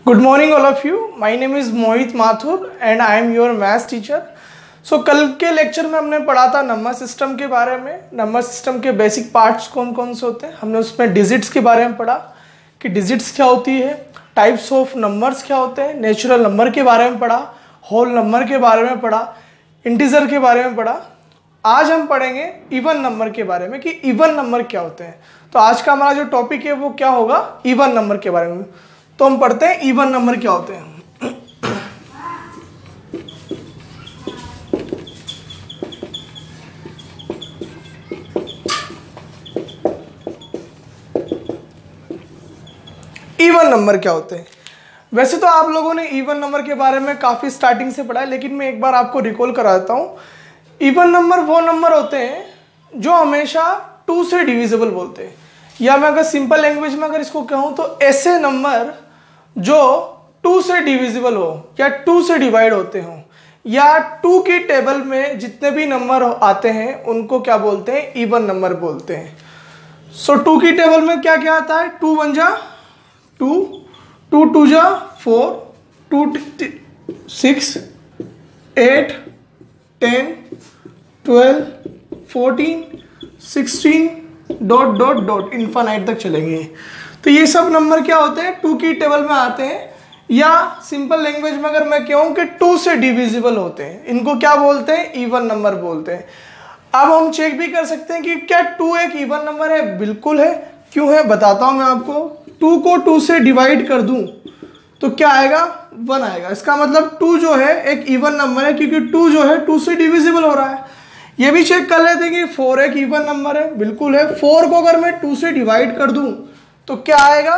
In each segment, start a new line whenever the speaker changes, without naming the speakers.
Good morning all of you. My name is Mohit Mathur and I am your maths teacher. So कल के lecture में हमने पढ़ा था नंबर सिस्टम के बारे में। नंबर सिस्टम के बेसिक पार्ट्स कौन कौन से होते हैं, हमने उसमें डिजिट्स के बारे में पढ़ा कि डिजिट्स क्या होती है, टाइप्स ऑफ नंबर्स क्या होते हैं, नेचुरल नंबर के बारे में पढ़ा, होल नंबर के बारे में पढ़ा, इंटीजर के बारे में पढ़ा। आज हम पढ़ेंगे इवन नंबर के बारे में कि इवन नंबर क्या होते हैं। तो आज का हमारा जो टॉपिक है वो क्या होगा, इवन नंबर के बारे में। तो हम पढ़ते हैं इवन नंबर क्या होते हैं। इवन नंबर क्या होते हैं। वैसे तो आप लोगों ने इवन नंबर के बारे में काफी स्टार्टिंग से पढ़ा है, लेकिन मैं एक बार आपको रिकॉल करा देता हूं। इवन नंबर वो नंबर होते हैं जो हमेशा 2 से डिविजिबल बोलते हैं, या मैं अगर सिंपल लैंग्वेज में अगर इसको कहूं तो ऐसे नंबर जो 2 से डिविजिबल हो या 2 से डिवाइड होते हो, या 2 की टेबल में जितने भी नंबर आते हैं उनको क्या बोलते हैं, इवन नंबर बोलते हैं। सो 2 की टेबल में क्या क्या आता है, 2 1 जा 2, 2 2 जा 4, 2 6 8 10 12 14 16 डॉट डॉट डॉट इनफाइनाइट तक चलेंगे। तो ये सब नंबर क्या होते हैं, 2 की टेबल में आते हैं, या सिंपल लैंग्वेज में अगर मैं कहूं कि 2 से डिविजिबल होते हैं, इनको क्या बोलते हैं, इवन नंबर बोलते हैं। अब हम चेक भी कर सकते हैं कि क्या 2 एक इवन नंबर है। बिल्कुल है। क्यों है बताता हूं मैं आपको। 2 को 2 से डिवाइड कर दूं तो क्या आएगा, 1 आएगा। इसका मतलब 2 जो है एक इवन नंबर है, क्योंकि 2 जो है 2 से डिविजिबल हो रहा है। ये भी चेक कर लेते हैं कि 4 एक इवन नंबर है। बिल्कुल है। 4 को अगर मैं 2 से डिवाइड कर दूं तो क्या आएगा,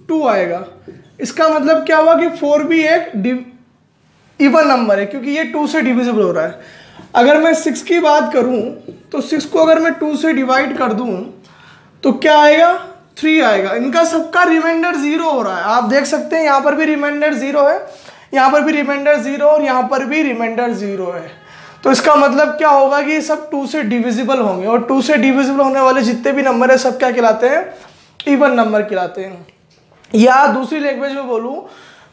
2 आएगा। इसका मतलब क्या हुआ कि 4 भी एक इवन नंबर है, क्योंकि ये 2 से डिविजिबल हो रहा है। अगर मैं 6 की बात करूं तो 6 को अगर मैं 2 से डिवाइड कर दूं तो क्या आएगा, 3 आएगा। इनका सबका रिमाइंडर 0 हो रहा है। आप देख सकते हैं यहाँ पर भी रिमाइंडर 0 है, यहाँ पर भी रिमाइंडर 0 और यहाँ पर भी रिमाइंडर 0 है। तो इसका मतलब क्या होगा कि सब 2 से डिविजिबल होंगे, और 2 से डिविजिबल होने वाले जितने भी नंबर है सब क्या कहलाते हैं, इवन नंबर कहलाते हैं। या दूसरी लैंग्वेज में बोलूं,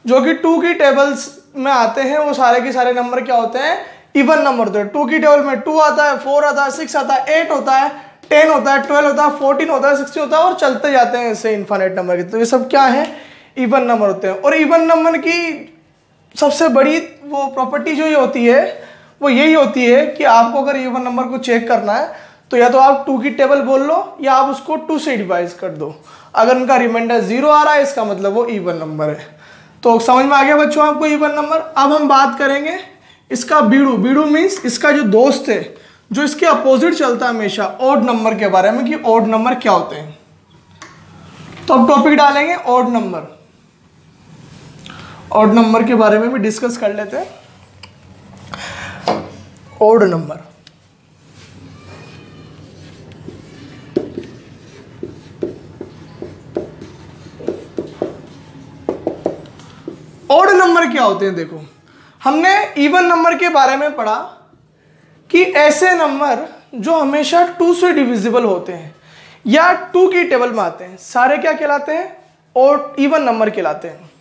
जो कि 2 की टेबल्स में आते हैं वो सारे के सारे नंबर क्या होते हैं, इवन नंबर होते हैं। 2 की टेबल में 2 आता है, 4 आता है, 6 आता है, 8 होता है, 10 होता है, 12 होता है, 14 होता है, 16 होता है, और चलते जाते हैं ऐसे इनफाइनाइट नंबर के। तो ये सब क्या है, इवन नंबर होते हैं। और इवन नंबर की सबसे बड़ी वो प्रॉपर्टी जो ये होती है वो यही होती है कि आपको अगर इवन नंबर को चेक करना है तो या तो आप 2 की टेबल बोल लो, या आप उसको 2 से डिवाइड कर दो। अगर उनका रिमाइंडर 0 आ रहा है इसका मतलब वो इवन नंबर है। तो समझ में आ गया बच्चों आपको इवन नंबर। अब हम बात करेंगे इसका बीड़ू। बीड़ू मीन्स इसका जो दोस्त है, जो इसके अपोजिट चलता है हमेशा, ऑड नंबर के बारे में, कि ऑड नंबर क्या होते हैं। तो अब टॉपिक डालेंगे ऑड नंबर। ऑड नंबर के बारे में भी डिस्कस कर लेते हैं। ऑड नंबर, ऑड नंबर क्या होते हैं। देखो, हमने इवन नंबर के बारे में पढ़ा कि ऐसे नंबर जो हमेशा 2 से डिविजिबल होते हैं या 2 की टेबल में आते हैं, सारे क्या कहलाते हैं, ऑड इवन नंबर कहलाते हैं।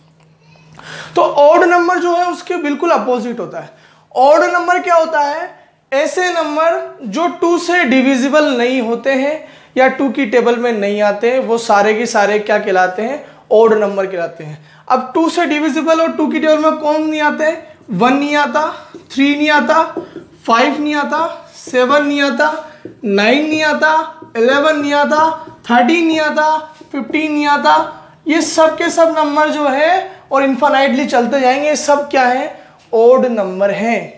तो ऑड नंबर जो है उसके बिल्कुल अपोजिट होता है। ऑड नंबर क्या होता है, ऐसे नंबर जो 2 से डिविजिबल नहीं होते हैं या 2 की टेबल में नहीं आते हैं, वो सारे के सारे क्या कहलाते हैं, ऑड नंबर कहलाते हैं। अब 2 से डिविजिबल और 2 की टेबल में कौन नहीं आते हैं, 1 नहीं आता, 3 नहीं आता, 5 नहीं आता, 7 नहीं आता, 9 नहीं आता, 11 नहीं आता, 13 नहीं आता, 15 नहीं आता। ये सब के सब नंबर जो है और इनफाइनाइटली चलते जाएंगे, ये सब क्या है, ऑड नंबर हैं।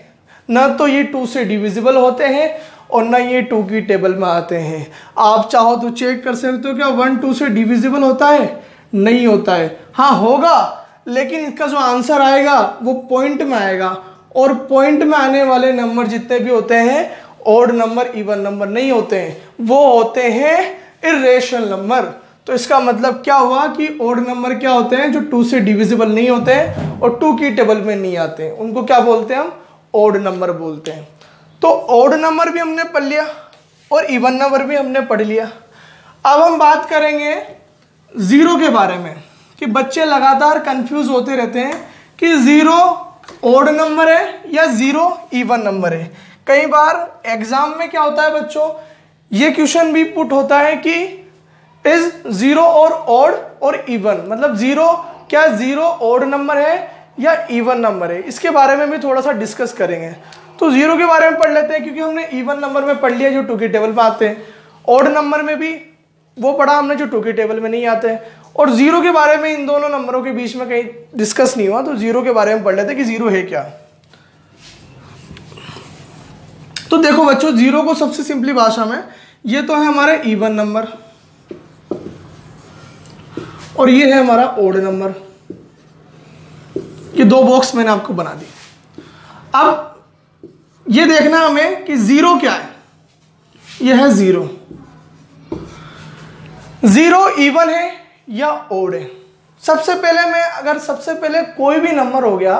ना तो ये 2 से डिविजिबल होते हैं और ना ये 2 की टेबल में आते हैं। आप चाहो तो चेक कर सकते हो क्या 1 2 से डिविजिबल होता है, नहीं होता है। हाँ होगा, लेकिन इसका जो आंसर आएगा वो पॉइंट में आएगा, और पॉइंट में आने वाले नंबर जितने भी होते हैं ऑड नंबर, इवन नंबर नहीं होते हैं, वो होते हैं इर्रेशनल नंबर। तो इसका मतलब क्या हुआ कि ऑड नंबर क्या होते हैं, जो 2 से डिविजिबल नहीं होते हैं और 2 की टेबल में नहीं आते हैं, उनको क्या बोलते हैं, हम ऑड नंबर बोलते हैं। तो ऑड नंबर भी हमने पढ़ लिया और इवन नंबर भी हमने पढ़ लिया। अब हम बात करेंगे जीरो के बारे में कि बच्चे लगातार कंफ्यूज होते रहते हैं कि 0 ओड नंबर है या 0 इवन नंबर है। कई बार एग्जाम में क्या होता है बच्चों, ये क्वेश्चन भी पुट होता है कि इज 0 और ओड और इवन, मतलब 0 क्या 0 ओड नंबर है या इवन नंबर है। इसके बारे में भी थोड़ा सा डिस्कस करेंगे। तो 0 के बारे में पढ़ लेते हैं, क्योंकि हमने इवन नंबर में पढ़ लिया जो 2 की टेबल पे आते हैं, ओड नंबर में भी वो पढ़ा हमने जो 2 की टेबल में नहीं आते हैं, और 0 के बारे में इन दोनों नंबरों के बीच में कहीं डिस्कस नहीं हुआ। तो 0 के बारे में पढ़ लेते हैं कि 0 है क्या। तो देखो बच्चों, 0 को सबसे सिंपली भाषा में, ये तो है हमारा इवन नंबर और ये है हमारा ओड नंबर। ये 2 बॉक्स मैंने आपको बना दी। अब ये देखना हमें कि 0 क्या है। ये है 0 इवन है या ओड है। सबसे पहले कोई भी नंबर हो गया,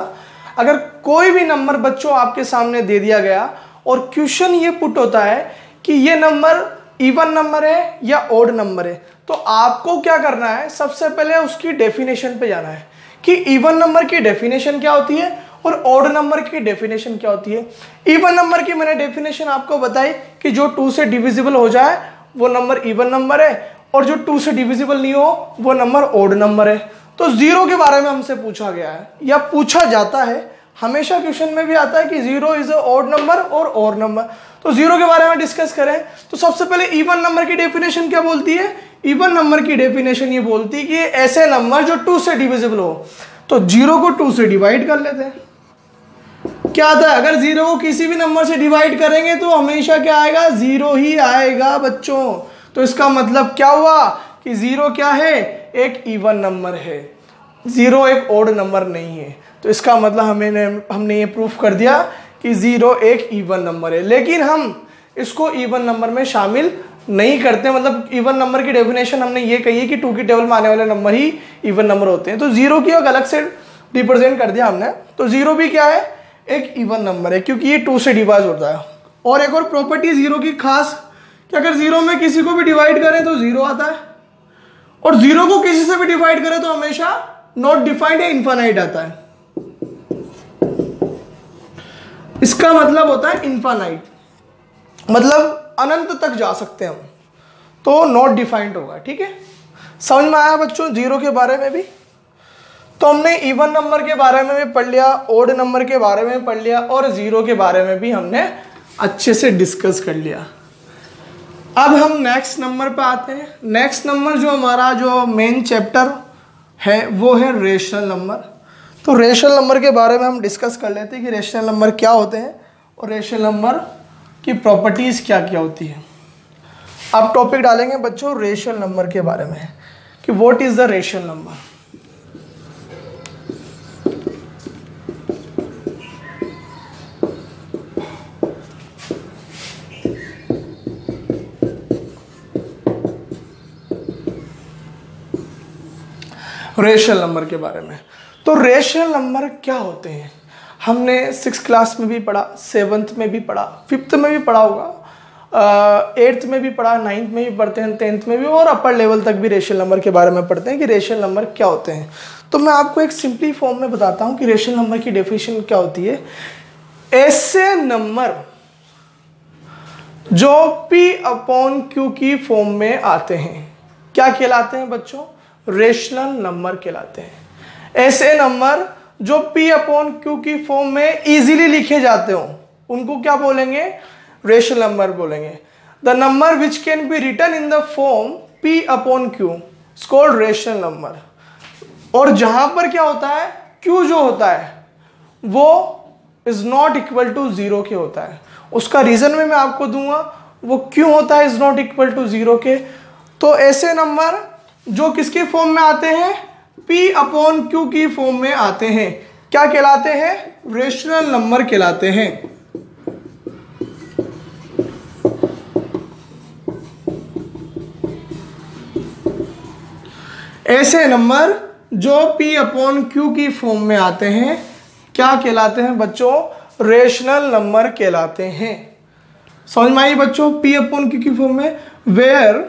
अगर कोई भी नंबर बच्चों आपके सामने दे दिया गया और क्वेश्चन ये पुट होता है कि ये नंबर इवन नंबर है या ओड नंबर है, तो आपको क्या करना है, सबसे पहले उसकी डेफिनेशन पे जाना है कि इवन नंबर की डेफिनेशन क्या होती है और ओड नंबर की डेफिनेशन क्या होती है। इवन नंबर की मैंने डेफिनेशन आपको बताई कि जो 2 से डिविजिबल हो जाए वो नंबर इवन नंबर है, और जो 2 से डिविजिबल नहीं हो वो नंबर ओड नंबर है। तो 0 के बारे में हमसे पूछा गया है या पूछा जाता है, हमेशा क्वेश्चन में भी आता है कि 0 इज अ ओड नंबर और ओड नंबर। तो 0 के बारे में डिस्कस करें तो सबसे पहले इवन नंबर की डेफिनेशन क्या बोलती है। इवन नंबर की डेफिनेशन ये बोलती है कि ऐसे नंबर जो 2 से डिविजिबल हो। तो 0 को 2 से डिवाइड कर लेते हैं। क्या आता है, अगर 0 को किसी भी नंबर से डिवाइड करेंगे तो हमेशा क्या आएगा, 0 ही आएगा बच्चों। तो इसका मतलब क्या हुआ कि 0 क्या है, एक इवन नंबर है, 0 एक ओड नंबर नहीं है। तो इसका मतलब हमने ये प्रूफ कर दिया कि 0 एक इवन नंबर है। लेकिन हम इसको इवन नंबर में शामिल नहीं करते, मतलब इवन नंबर की डेफिनेशन हमने ये कही है कि 2 की टेबल में आने वाले नंबर ही इवन नंबर होते हैं। तो 0 की एक अलग से रिप्रेजेंट कर दिया हमने। तो 0 भी क्या है, एक इवन नंबर है, क्योंकि ये 2 से डिवाइड होता है। और एक और प्रॉपर्टी 0 की खास कि अगर 0 में किसी को भी डिवाइड करें तो 0 आता है, और 0 को किसी से भी डिवाइड करें तो हमेशा नॉट डिफाइंड या इनफाइनाइट आता है। इसका मतलब होता है इनफाइनाइट, मतलब अनंत तक जा सकते हैं हम, तो नॉट डिफाइंड होगा। ठीक है, समझ में आया बच्चों 0 के बारे में भी। तो हमने इवन नंबर के बारे में भी पढ़ लिया, ओड नंबर के बारे में पढ़ लिया, और 0 के बारे में भी हमने अच्छे से डिस्कस कर लिया। अब हम नेक्स्ट नंबर पे आते हैं। नेक्स्ट नंबर जो हमारा जो मेन चैप्टर है वो है रेशनल नंबर। तो रेशनल नंबर के बारे में हम डिस्कस कर लेते हैं कि रेशनल नंबर क्या होते हैं और रेशनल नंबर की प्रॉपर्टीज क्या क्या होती है। अब टॉपिक डालेंगे बच्चों रेशनल नंबर के बारे में कि what is the rational number. Rational number के बारे में, तो रेशनल नंबर क्या होते हैं हमने 6th क्लास में भी पढ़ा, 7th में भी पढ़ा, 5th में भी पढ़ा होगा, 8th में भी पढ़ा, 9th में भी पढ़ते हैं, 10th में भी, और अपर लेवल तक भी रेशनल नंबर के बारे में पढ़ते हैं कि रेशनल नंबर क्या होते हैं। तो मैं आपको एक सिंपली फॉर्म में बताता हूँ कि रेशनल नंबर की डेफिनेशन क्या होती है। ऐसे नंबर जो P/Q की फॉर्म में आते हैं क्या कहलाते हैं बच्चों, रेशनल नंबर कहलाते हैं। ऐसे नंबर जो P/Q की फॉर्म में इजीली लिखे जाते हो उनको क्या बोलेंगे, रेशनल नंबर बोलेंगे। The number which can be written in the form P/Q is called rational number. और जहां पर क्या होता है, Q जो होता है वो इज नॉट इक्वल टू 0 के होता है। उसका रीजन में मैं आपको दूंगा वो क्यों होता है इज नॉट इक्वल टू 0 के। तो ऐसे नंबर जो किसके फॉर्म में आते हैं, P/Q की फॉर्म में आते हैं, क्या कहलाते हैं, रेशनल नंबर कहलाते हैं। ऐसे नंबर जो P/Q की फॉर्म में आते हैं क्या कहलाते हैं बच्चों, रेशनल नंबर कहलाते हैं। समझ में आई बच्चों, P/Q की फॉर्म में, where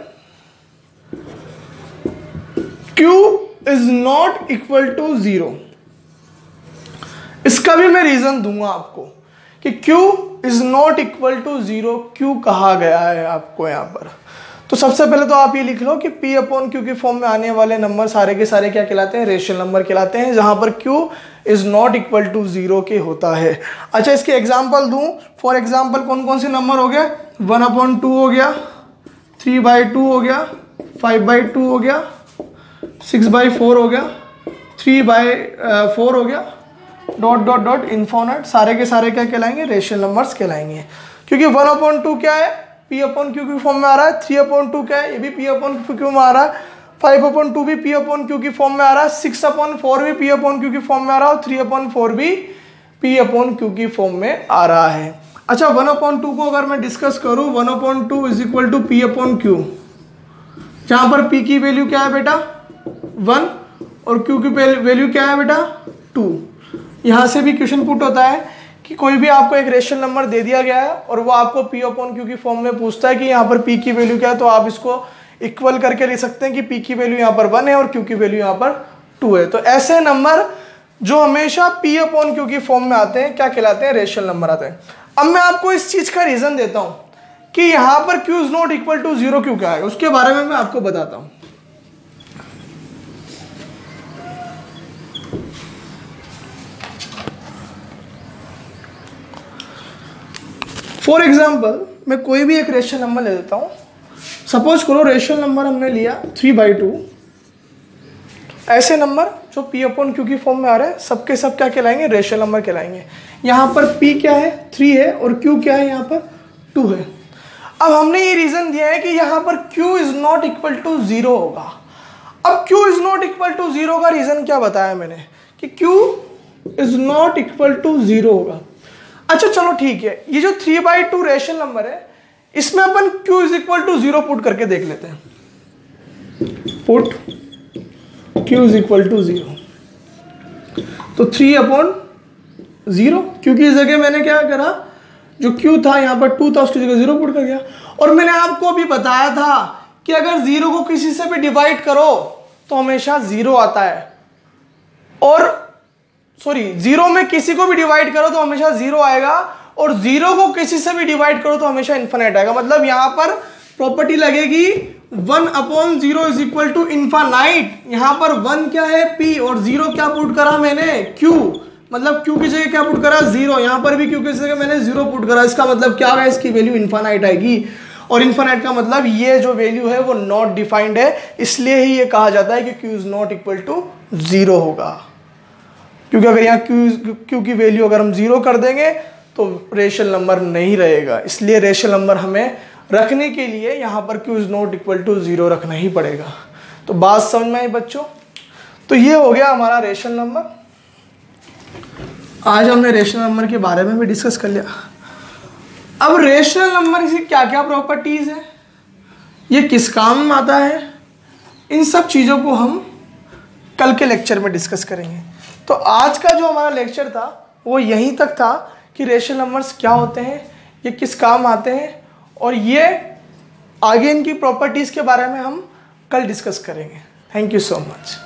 Q is not equal to 0। इसका भी मैं रीजन दूंगा आपको कि क्यों इज नॉट इक्वल टू 0 क्यों कहा गया है आपको यहां पर। तो सबसे पहले तो आप ये लिख लो कि P अपॉन Q की फॉर्म में आने वाले नंबर सारे के सारे क्या कहलाते हैं, रेशनल नंबर कहलाते हैं, जहां पर Q is not equal to 0 के होता है। अच्छा, इसके एग्जाम्पल दूं। फॉर एग्जाम्पल कौन कौन से नंबर हो गए, 1/2 हो गया, 3/2 हो गया, 5/2 हो गया, 6/4 हो गया, 3/4 हो गया, डॉट डॉट डॉट इन्फोनेट, सारे के सारे क्या कहलाएंगे, रेशनल नंबर्स कहलाएंगे। क्योंकि 1/2 क्या है, P अपॉन Q की फॉर्म में आ रहा है, 3/2 क्या है, ये भी P अपॉन Q में आ रहा है, 5/2 भी P अपॉन Q की फॉर्म में आ रहा है, 6/4 भी P अपॉन Q की फॉर्म में आ रहा है, और 3/4 भी P अपॉन Q की फॉर्म में आ रहा है। अच्छा, 1/2 को अगर मैं डिस्कस करूं, 1/2 is equal to P upon Q, जहां पर P की वैल्यू क्या है बेटा 1 और Q की वैल्यू क्या है बेटा 2। यहां से भी क्वेश्चन पुट होता है कि कोई भी आपको एक रेशनल नंबर दे दिया गया है और वो आपको P अपॉन Q की फॉर्म में पूछता है कि यहाँ पर P की वैल्यू क्या है, तो आप इसको इक्वल करके लिख सकते हैं कि P की वैल्यू यहाँ पर 1 है और Q की वैल्यू यहाँ पर 2 है। तो ऐसे नंबर जो हमेशा P अपॉन Q की फॉर्म में आते हैं क्या कहलाते हैं, रेशनल नंबर आते हैं। अब मैं आपको इस चीज का रीजन देता हूं कि यहां पर Q is not equal to 0 क्यों क्या है, उसके बारे में मैं आपको बताता हूं। फॉर एग्जाम्पल मैं कोई भी एक रेशनल नंबर ले लेता हूं। सपोज करो रेशनल नंबर हमने लिया 3/2। ऐसे नंबर जो P अपॉन Q की फॉर्म में आ रहे हैं सबके सब क्या कहलाएंगे, रेशनल नंबर कहलाएंगे। यहाँ पर P क्या है 3 है और Q क्या है यहाँ पर 2 है। अब हमने ये रीजन दिया है कि यहाँ पर Q is not equal to 0 होगा। अब Q is not equal to 0 का रीजन क्या बताया मैंने कि Q is not equal to 0 होगा। अच्छा चलो ठीक है, ये जो 3/2 रेशनल नंबर है इसमें अपन Q is equal to 0 put करके देख लेते हैं। Put Q is equal to 0, तो 3/0, Q की जगह मैंने क्या करा, जो Q था यहाँ पर 2 था उसकी जगह 0 पुट कर दिया। और मैंने आपको अभी बताया था कि अगर 0 को किसी से भी डिवाइड करो तो हमेशा 0 आता है, और सॉरी 0 में किसी को भी डिवाइड करो तो हमेशा 0 आएगा, और 0 को किसी से भी डिवाइड करो तो हमेशा इन्फिनिट आएगा। मतलब यहां पर प्रॉपर्टी लगेगी 1/0 इज इक्वल टू इन्फिनाइट। यहां पर 1 क्या है P और 0 क्या पुट करा मैंने Q, मतलब Q की जगह क्या पुट करा 0, यहां पर भी Q की जगह मैंने 0 पुट करा। इसका मतलब क्या है, इसकी वैल्यू इन्फिनाइट आएगी, और इन्फिनाइट का मतलब ये जो वैल्यू है वो नॉट डिफाइंड है, इसलिए ही ये कहा जाता है कि Q is not equal to 0 होगा। क्योंकि अगर यहाँ Q की वैल्यू अगर हम 0 कर देंगे तो रेशनल नंबर नहीं रहेगा, इसलिए रेशनल नंबर हमें रखने के लिए यहाँ पर Q is not equal to 0 रखना ही पड़ेगा। तो बात समझ में आई बच्चों। तो ये हो गया हमारा रेशनल नंबर। आज हमने रेशनल नंबर के बारे में भी डिस्कस कर लिया। अब रेशनल नंबर की क्या क्या प्रॉपर्टीज है, ये किस काम में आता है, इन सब चीज़ों को हम कल के लेक्चर में डिस्कस करेंगे। तो आज का जो हमारा लेक्चर था वो यहीं तक था कि रेशनल नंबर्स क्या होते हैं, ये किस काम आते हैं, और ये आगे इनकी प्रॉपर्टीज़ के बारे में हम कल डिस्कस करेंगे। Thank you so much.